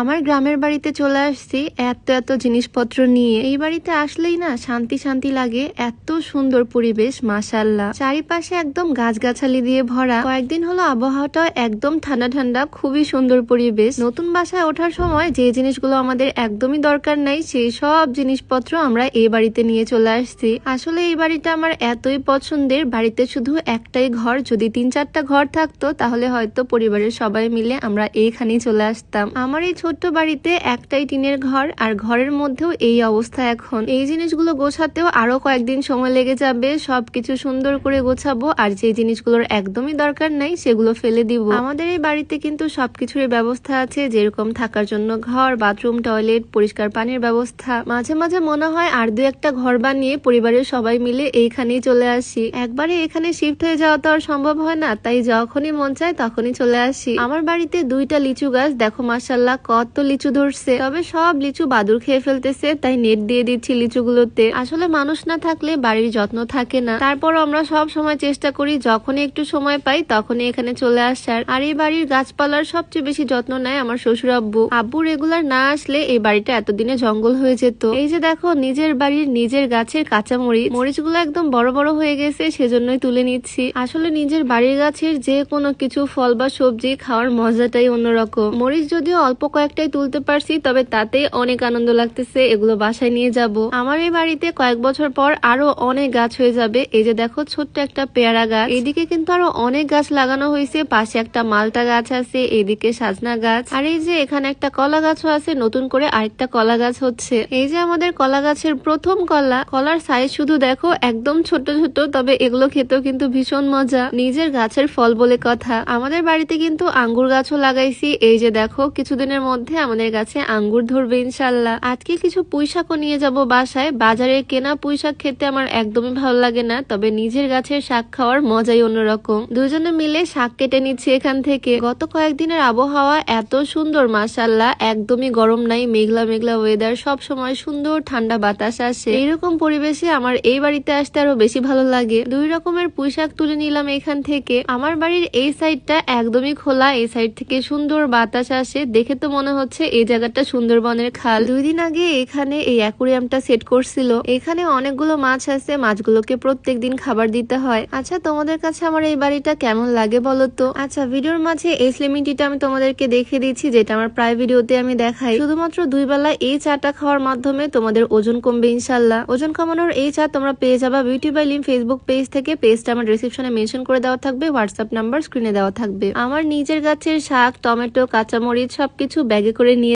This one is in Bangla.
আমার গ্রামের বাড়িতে চলে আসছি এত এত জিনিসপত্র নিয়ে। এই বাড়িতে আসলেই না শান্তি শান্তি লাগে, এত সুন্দর পরিবেশ মাশাআল্লাহ। চারিপাশে একদম গাছগাছালি দিয়ে ভরা। কয়েকদিন হলো আবহাওয়াটা একদম ঠান্ডা ঠান্ডা, খুবই সুন্দর পরিবেশ। নতুন বাসায় ওঠার সময় যে জিনিসগুলো আমাদের একদমই দরকার নাই সেই সব জিনিসপত্র আমরা এই বাড়িতে নিয়ে চলে আসছি। আসলে এই বাড়িটা আমার এতই পছন্দের। বাড়িতে শুধু একটাই ঘর, যদি 3-4টা ঘর থাকতো তাহলে হয়তো পরিবারের সবাই মিলে আমরা এইখানেই চলে আসতাম। আমার এই ছোট্ট বাড়িতে একটাই টিনের ঘর, আর ঘরের মধ্যেও এই অবস্থা। এখন এই জিনিসগুলো গোছাতেও আরো কয়েকদিন সময় লেগে যাবে। সবকিছু সুন্দর করে গোছাবো, আর যে জিনিসগুলোর একদমই দরকার নাই সেগুলো ফেলে দিব। আমাদের এই বাড়িতে কিন্তু সবকিছুর ব্যবস্থা আছে, যেরকম থাকার জন্য ঘর, বাথরুম, টয়লেট, পরিষ্কার পানির ব্যবস্থা। মাঝে মাঝে মনে হয় আর 2-1টা ঘর বানিয়ে পরিবারের সবাই মিলে এইখানেই চলে আসি। একবারে এখানে শিফট হয়ে যাওয়া তো আর সম্ভব হয় না, তাই যখনই মন চায় তখনই চলে আসি। আমার বাড়িতে 2টা লিচু গাছ, দেখো মাশাআল্লাহ কত লিচু ধরছে। তবে সব লিচু বাদুর খেয়ে ফেলতেছে, তাই নেট দিয়ে দিচ্ছি লিচুগুলোতে। আসলে মানুষ না থাকলে বাড়ির যত্ন থাকে না। তারপর আমরা সব সময় চেষ্টা করি যখনই একটু সময় পাই তখনই এখানে চলে আসার। আর এই বাড়ির গাছপালার সবচেয়ে বেশি যত্ন নেয় আমার শ্বশুর আব্বু। আব্বু রেগুলার না আসলে এই বাড়িটা এতদিনে জঙ্গল হয়ে যেত। এই যে দেখো নিজের বাড়ির নিজের গাছের কাঁচা মরিচ, মরিচগুলো একদম বড় বড় হয়ে গেছে, সেজন্যই তুলে নিচ্ছি। আসলে নিজের বাড়ির গাছের যে কোনো কিছু ফল বা সবজি খাওয়ার মজাটাই অন্যরকম। মরিচ যদিও অল্প কয়েকটাই তুলতে পারছি, তবে তাতে অনেক আনন্দ লাগতেছে। এগুলো বাসায় নিয়ে যাব। আমার এই বাড়িতে কয়েক বছর পর আরো অনেক গাছ হয়ে যাবে। এই যে দেখো ছোট্ট একটা পেয়ারা গাছ, এদিকে কিন্তু আরো অনেক গাছ লাগানো হয়েছে। পাশে একটা মালটা গাছ আছে, এদিকে সাজনা গাছ, আর এই যে এখানে একটা কলা গাছও আছে। নতুন করে আরেকটা কলা গাছ হচ্ছে। এই যে আমাদের কলা গাছের প্রথম কলা। কলার সাইজ শুধু দেখো একদম ছোট ছোট, তবে এগুলো খেতেও কিন্তু ভীষণ মজা। নিজের গাছের ফল বলে কথা। আমাদের বাড়িতে কিন্তু আঙ্গুর গাছও লাগাইছি। এই যে দেখো কিছুদিনের মধ্যে আমাদের গাছে আঙ্গুর ধরবে ইনশাল্লাহ। আজকে কিছু পুঁইশাকও নিয়ে যাব বাসায়। বাজারে কেনা পুঁইশাক খেতে আমার একদমই ভালো লাগে না, তবে নিজের গাছের শাক খাওয়ার মজাই অন্যরকম। দুজনে মিলে শাক কেটে নিচ্ছি এখান থেকে। গত কয়েকদিনের আবহাওয়া এত সুন্দর মাশাআল্লাহ, একদমই গরম নাই, মেঘলা মেঘলা ওয়েদার, সব সময় সুন্দর ঠান্ডা বাতাস আসে। এইরকম পরিবেশে আমার এই বাড়িতে আসতে আরো বেশি ভালো লাগে। 2 রকমের পুঁইশাক তুলে নিলাম এখান থেকে। আমার বাড়ির এই সাইডটা একদমই খোলা, এই সাইড থেকে সুন্দর বাতাস আসে। দেখে তো মনে হচ্ছে এই জায়গাটা সুন্দরবনের খাল। 2 দিন আগে এখানে এই অ্যাকুরিয়ামটা সেট করছিল। এখানে অনেকগুলো মাছ আছে, মাছগুলোকে প্রত্যেকদিন খাবার দিতে হয়। আচ্ছা, তোমাদের কাছে আমার এই বাড়িটা কেমন লাগে বলো তো? আচ্ছা, ভিডিওর মাঝে এই স্লিমিং টিটা আমি তোমাদেরকে দেখিয়ে দিচ্ছি, যেটা আমার প্রায় ভিডিওতে আমি দেখাই। শুধুমাত্র 2 বেলা এই চাটা খাওয়ার মাধ্যমে তোমাদের ওজন কমবে ইনশাল্লাহ। ওজন কমানোর এই চা তোমরা পেয়ে যাবা বিউটি বাই লিম ফেসবুক পেজ থেকে। পেজটা আমার ডেসক্রিপশনে মেনশন করে দেওয়া থাকবে, হোয়াটসঅ্যাপ নাম্বার স্ক্রিনে দেওয়া থাকবে। আমার নিজের গাছের শাক, টমেটো, কাঁচামরিচ সবকিছু ব্যাগে করে নিয়ে